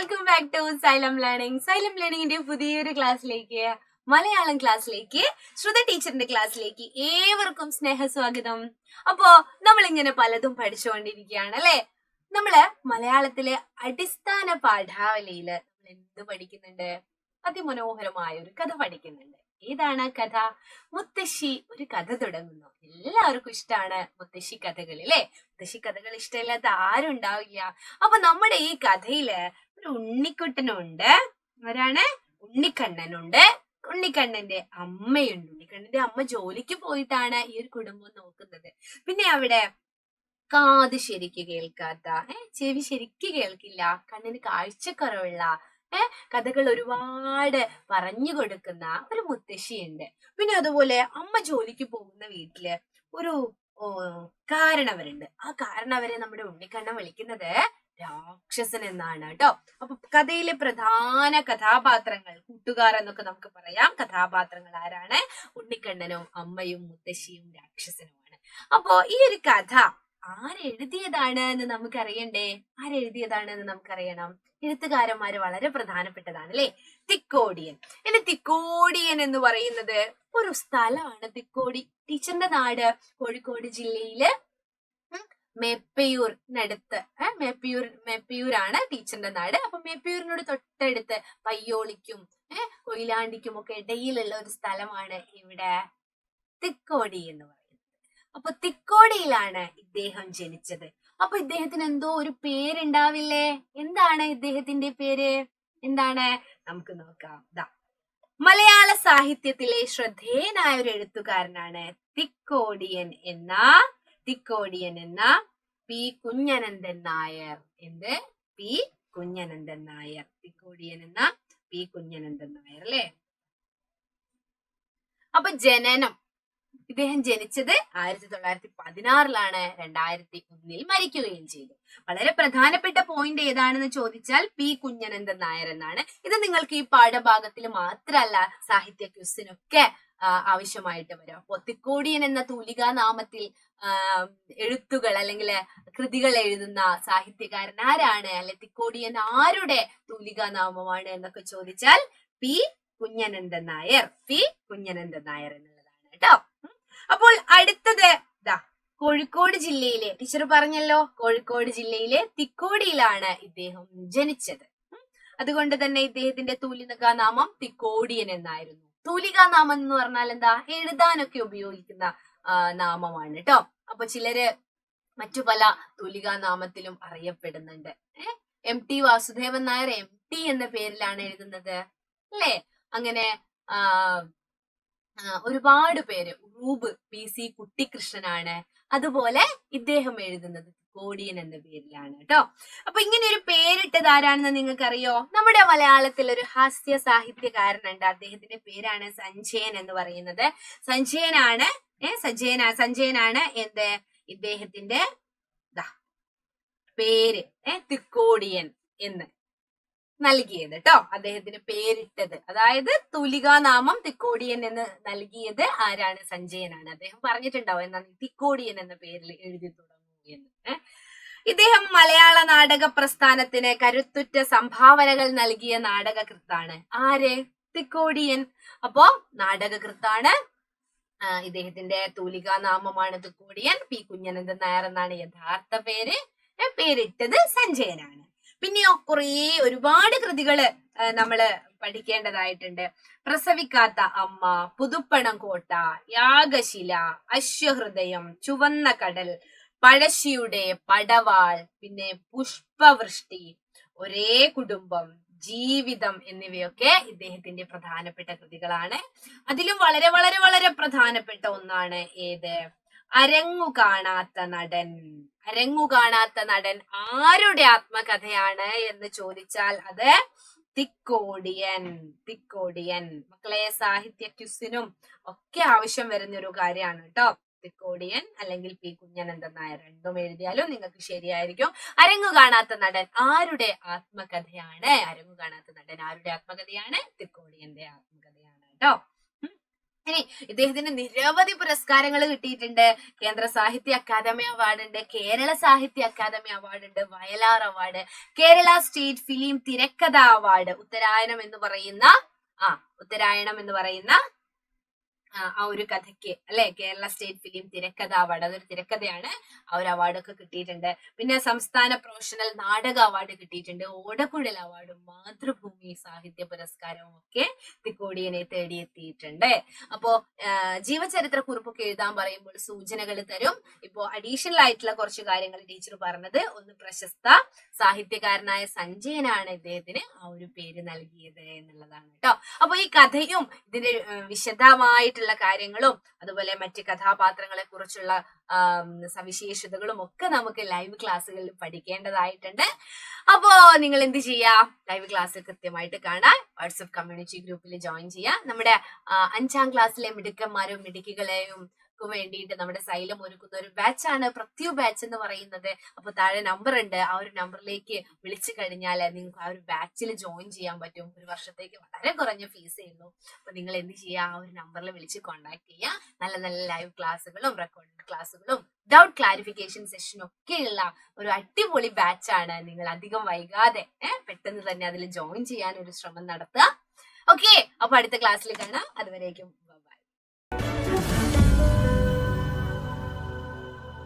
Welcome back to Xylem learning. Xylem ലേണിംഗിന്റെ പുതിയൊരു ക്ലാസ്സിലേക്ക്, മലയാളം ക്ലാസ്സിലേക്ക്, ശ്രുത ടീച്ചറിന്റെ ക്ലാസ്സിലേക്ക് ഏവർക്കും സ്നേഹസ്വാഗതം. അപ്പോ നമ്മളിങ്ങനെ പലതും പഠിച്ചുകൊണ്ടിരിക്കുകയാണ് അല്ലെ. നമ്മള് മലയാളത്തിലെ അടിസ്ഥാന പാഠാവലിയില് നമ്മൾ എന്ത് പഠിക്കുന്നുണ്ട്? അതിമനോഹരമായ ഒരു കഥ പഠിക്കുന്നുണ്ട്. ഏതാണ് കഥ? മുത്തശ്ശി ഒരു കഥ തുടങ്ങുന്നു. എല്ലാവർക്കും ഇഷ്ടമാണ് മുത്തശ്ശി കഥകൾ അല്ലെ. മുത്തശ്ശി കഥകൾ ഇഷ്ടമില്ലാത്ത ആരും ഉണ്ടാവില്ല. അപ്പൊ നമ്മുടെ ഈ കഥയില് ഒരു ഉണ്ണിക്കുട്ടനുണ്ട്. ആരാണ്? ഉണ്ണിക്കണ്ണനുണ്ട്. ഉണ്ണിക്കണ്ണന്റെ അമ്മയുണ്ട്. ഉണ്ണിക്കണ്ണന്റെ അമ്മ ജോലിക്ക് പോയിട്ടാണ് ഈ ഒരു കുടുംബം നോക്കുന്നത്. പിന്നെ അവിടെ കാത് ശരിക്ക് കേൾക്കാത്ത, ചെവി ശരിക്ക് കേൾക്കില്ല, കണ്ണിന് കാഴ്ചക്കുറവുള്ള, കഥകൾ ഒരുപാട് പറഞ്ഞു കൊടുക്കുന്ന ഒരു മുത്തശ്ശിയുണ്ട്. പിന്നെ അതുപോലെ അമ്മ ജോലിക്ക് പോകുന്ന വീട്ടില് ഒരു കാരണവരുണ്ട്. ആ കാരണവരെ നമ്മുടെ ഉണ്ണിക്കണ്ണൻ വിളിക്കുന്നത് രാക്ഷസൻ എന്നാണ് കേട്ടോ. അപ്പൊ കഥയിലെ പ്രധാന കഥാപാത്രങ്ങൾ, കൂട്ടുകാർ എന്നൊക്കെ നമുക്ക് പറയാം. കഥാപാത്രങ്ങൾ ആരാണ്? ഉണ്ണിക്കണ്ണനും അമ്മയും മുത്തശ്ശിയും രാക്ഷസനുമാണ്. അപ്പോ ഈ ഒരു കഥ ആരെഴുതിയതാണ് എന്ന് നമുക്കറിയണ്ടേ? ആരെഴുതിയതാണ് എന്ന് നമുക്കറിയണം. എഴുത്തുകാരന്മാര് വളരെ പ്രധാനപ്പെട്ടതാണ് അല്ലെ. തിക്കോടിയൻ. തിക്കോടിയൻ എന്ന് പറയുന്നത് ഒരു സ്ഥലമാണ്. തിക്കോടി ടീച്ചറിന്റെ നാട് കോഴിക്കോട് ജില്ലയില് മേപ്പയൂരിനടുത്ത്, മേപ്പയൂരാണ് ടീച്ചറിന്റെ നാട്. അപ്പൊ മേപ്പയൂരിനോട് തൊട്ടടുത്ത് പയ്യോളിക്കും കൊയിലാണ്ടിക്കും ഒക്കെ ഇടയിലുള്ള ഒരു സ്ഥലമാണ് ഇവിടെ തിക്കോടി എന്ന് പറയുന്നത്. അപ്പൊ തിക്കോടിയിലാണ് ഇദ്ദേഹം ജനിച്ചത്. അപ്പൊ ഇദ്ദേഹത്തിന് എന്തോ ഒരു പേരുണ്ടാവില്ലേ? എന്താണ് ഇദ്ദേഹത്തിന്റെ പേര്? എന്താണ്? നമുക്ക് നോക്കാം. മലയാള സാഹിത്യത്തിലെ ശ്രദ്ധേയനായ ഒരു എഴുത്തുകാരനാണ് തിക്കോടിയൻ എന്ന പി കുഞ്ഞനന്ദൻ നായർ. പി കുഞ്ഞനന്ദൻ നായർ. തിക്കോടിയൻ എന്ന പി കുഞ്ഞനന്ദൻ നായർ അല്ലെ. അപ്പൊ ജനനം, ഇദ്ദേഹം ജനിച്ചത് 1916 2001 മരിക്കുകയും ചെയ്തു. വളരെ പ്രധാനപ്പെട്ട പോയിന്റ് ഏതാണെന്ന് ചോദിച്ചാൽ പി കുഞ്ഞനന്ദൻ നായർ എന്നാണ്. ഇത് നിങ്ങൾക്ക് ഈ പാഠഭാഗത്തിൽ മാത്രമല്ല, സാഹിത്യ ക്വിസിനൊക്കെ ആവശ്യമായിട്ട് വരും. അപ്പൊ തിക്കോടിയൻ എന്ന തൂലികാ നാമത്തിൽ എഴുത്തുകൾ അല്ലെങ്കിൽ കൃതികൾ എഴുതുന്ന സാഹിത്യകാരൻ ആരാണ്? അല്ലെ തിക്കോടിയൻ ആരുടെ തൂലികാ നാമമാണ് എന്നൊക്കെ ചോദിച്ചാൽ പി കുഞ്ഞനന്ദൻ നായർ. പി കുഞ്ഞനന്ദൻ നായർ എന്നുള്ളതാണ് കേട്ടോ. അപ്പോൾ അടുത്തത് കോഴിക്കോട് ജില്ലയിലെ, ടീച്ചർ പറഞ്ഞല്ലോ, കോഴിക്കോട് ജില്ലയിലെ തിക്കോടിയിലാണ് ഇദ്ദേഹം ജനിച്ചത്. അതുകൊണ്ട് തന്നെ ഇദ്ദേഹത്തിന്റെ തൂലികാ നാമം തിക്കോടിയൻ എന്നായിരുന്നു. തൂലികാ നാമം എന്ന് പറഞ്ഞാൽ എന്താ? എഴുതാനൊക്കെ ഉപയോഗിക്കുന്ന നാമമാണ് കേട്ടോ. അപ്പൊ ചിലര് മറ്റു പല തൂലികാ നാമത്തിലും അറിയപ്പെടുന്നുണ്ട്. MT വാസുദേവൻ നായർ MT എന്ന പേരിലാണ് എഴുതുന്നത് അല്ലേ. അങ്ങനെ ഒരുപാട് പേര്. ഉറൂബ് PC കുട്ടിക്കൃഷ്ണനാണ്. അതുപോലെ ഇദ്ദേഹം എഴുതുന്നത് തിക്കോടിയൻ എന്ന പേരിലാണ് കേട്ടോ. അപ്പൊ ഇങ്ങനെ ഒരു പേരിട്ടത് ആരാണെന്ന് നിങ്ങൾക്കറിയോ? നമ്മുടെ മലയാളത്തിൽ ഒരു ഹാസ്യ സാഹിത്യകാരനുണ്ട്. അദ്ദേഹത്തിന്റെ പേരാണ് സഞ്ജയൻ എന്ന് പറയുന്നത്. സഞ്ജയനാണ് ഇദ്ദേഹത്തിന്റെ പേര് തിക്കോടിയൻ എന്ന് നൽകിയത് കേട്ടോ. അദ്ദേഹത്തിന് പേരിട്ടത്, അതായത് തൂലികാ നാമം തിക്കോടിയൻ എന്ന് നൽകിയത് ആരാണ്? സഞ്ജയനാണ്. അദ്ദേഹം പറഞ്ഞിട്ടുണ്ടാവും എന്നാ തിക്കോടിയൻ എന്ന പേരിൽ എഴുതി തുടങ്ങും എന്ന്. ഇദ്ദേഹം മലയാള നാടക പ്രസ്ഥാനത്തിന് കരുത്തുറ്റ സംഭാവനകൾ നൽകിയ നാടകകൃത്താണ്. ആര്? തിക്കോടിയൻ. അപ്പോ നാടകകൃത്താണ്. ഇദ്ദേഹത്തിന്റെ തൂലികാ നാമമാണ് തിക്കോടിയൻ. പി കുഞ്ഞനന്ദൻ നായർ എന്നാണ് യഥാർത്ഥ പേര്. പേരിട്ടത് സഞ്ജയനാണ്. പിന്നെയോ ഒരുപാട് കൃതികള് നമ്മള് പഠിക്കേണ്ടതായിട്ടുണ്ട്. പ്രസവിക്കാത്ത അമ്മ, പുതുപ്പണം കോട്ട, യാഗശില, അശ്വഹൃദയം, ചുവന്ന കടൽ, പഴശ്ശിയുടെ പടവാൾ, പിന്നെ പുഷ്പവൃഷ്ടി, ഒരേ കുടുംബം, ജീവിതം എന്നിവയൊക്കെ ഇദ്ദേഹത്തിന്റെ പ്രധാനപ്പെട്ട കൃതികളാണ്. അതിലും വളരെ വളരെ വളരെ പ്രധാനപ്പെട്ട ഒന്നാണ് ഏത്? അരങ്ങു കാണാത്ത നടൻ. അരങ്ങു കാണാത്ത നടൻ ആരുടെ ആത്മകഥയാണ് എന്ന് ചോദിച്ചാൽ അത് തിക്കോടിയൻ. മക്കളെ, സാഹിത്യ ക്വിസിനും ഒക്കെ ആവശ്യം വരുന്ന ഒരു കാര്യമാണ് കേട്ടോ. തിക്കോടിയൻ അല്ലെങ്കിൽ പി കുഞ്ഞനന്ദൻ നായർ, രണ്ടും എഴുതിയാലും നിങ്ങൾക്ക് ശരിയായിരിക്കും. അരങ്ങു കാണാത്ത നടൻ ആരുടെ ആത്മകഥയാണ്? അരങ്ങു കാണാത്ത നടൻ ആരുടെ ആത്മകഥയാണ്? തിക്കോടിയന്റെ ആത്മകഥയാണ് കേട്ടോ. ഇനി ഇദ്ദേഹത്തിന് നിരവധി പുരസ്കാരങ്ങൾ കിട്ടിയിട്ടുണ്ട്. കേന്ദ്ര സാഹിത്യ അക്കാദമി അവാർഡ് ഉണ്ട്, കേരള സാഹിത്യ അക്കാദമി അവാർഡ് ഉണ്ട്, Vayalar award, Kerala state film തിരക്കഥ അവാർഡ്, ഉത്തരായണം എന്ന് പറയുന്ന ആ ഒരു കഥയ്ക്ക് അല്ലെ കേരള സ്റ്റേറ്റ് ഫിലിം തിരക്കഥ അവാർഡ്, അതൊരു തിരക്കഥയാണ്. ആ ഒരു അവാർഡൊക്കെ കിട്ടിയിട്ടുണ്ട്. പിന്നെ സംസ്ഥാന പ്രൊഫഷണൽ നാടക അവാർഡ് കിട്ടിയിട്ടുണ്ട്. ഓടക്കുഴൽ അവാർഡും മാതൃഭൂമി സാഹിത്യ പുരസ്കാരവും ഒക്കെ തിക്കോടിയനെ തേടിയെത്തിയിട്ടുണ്ട്. അപ്പോ ജീവചരിത്ര കുറിപ്പൊക്കെ എഴുതാൻ പറയുമ്പോൾ സൂചനകൾ തരും. ഇപ്പോ അഡീഷണൽ ആയിട്ടുള്ള കുറച്ച് കാര്യങ്ങൾ ടീച്ചർ പറഞ്ഞത്, ഒന്ന് പ്രശസ്ത സാഹിത്യകാരനായ സഞ്ജയനാണ് ഇദ്ദേഹത്തിന് ആ ഒരു പേര് നൽകിയത് എന്നുള്ളതാണ് കേട്ടോ. അപ്പൊ ഈ കഥയും ഇതിന്റെ വിശദമായിട്ടുള്ള കാര്യങ്ങളും അതുപോലെ മറ്റ് കഥാപാത്രങ്ങളെ കുറിച്ചുള്ള സവിശേഷതകളും ഒക്കെ നമുക്ക് ലൈവ് ക്ലാസ്സുകളിൽ പഠിക്കേണ്ടതായിട്ടുണ്ട്. അപ്പോ നിങ്ങൾ എന്ത് ചെയ്യാ, ലൈവ് ക്ലാസ് കൃത്യമായിട്ട് കാണാൻ വാട്സ്ആപ്പ് കമ്മ്യൂണിറ്റി ഗ്രൂപ്പിൽ ജോയിൻ ചെയ്യാം. നമ്മുടെ 5ാം ക്ലാസ്സിലെ മിടുക്കന്മാരും മിടുക്കികളെയും വേണ്ടിയിട്ട് നമ്മുടെ സൈലം ഒരുക്കുന്ന ഒരു ബാച്ചാണ് പ്രത്യു ബാച്ച് എന്ന് പറയുന്നത്. അപ്പൊ താഴെ നമ്പർ ഉണ്ട്, ആ ഒരു നമ്പറിലേക്ക് വിളിച്ചു കഴിഞ്ഞാൽ നിങ്ങൾക്ക് ആ ഒരു ബാച്ചിൽ ജോയിൻ ചെയ്യാൻ പറ്റും. ഒരു വർഷത്തേക്ക് വളരെ കുറഞ്ഞ ഫീസേ ഉള്ളൂ. അപ്പൊ നിങ്ങൾ എന്ത് ചെയ്യുക, ആ ഒരു നമ്പറിൽ വിളിച്ച് കോൺടാക്ട് ചെയ്യുക. നല്ല നല്ല ലൈവ് ക്ലാസ്സുകളും റെക്കോർഡഡ് ക്ലാസ്സുകളും ഡൗട്ട് ക്ലാരിഫിക്കേഷൻ സെഷനും ഒക്കെയുള്ള ഒരു അടിപൊളി ബാച്ചാണ്. നിങ്ങൾ അധികം വൈകാതെ പെട്ടെന്ന് തന്നെ അതിൽ ജോയിൻ ചെയ്യാൻ ഒരു ശ്രമം നടത്തുക. ഓക്കെ, അപ്പൊ അടുത്ത ക്ലാസ്സിൽ കാണാം. അതുവരേക്കും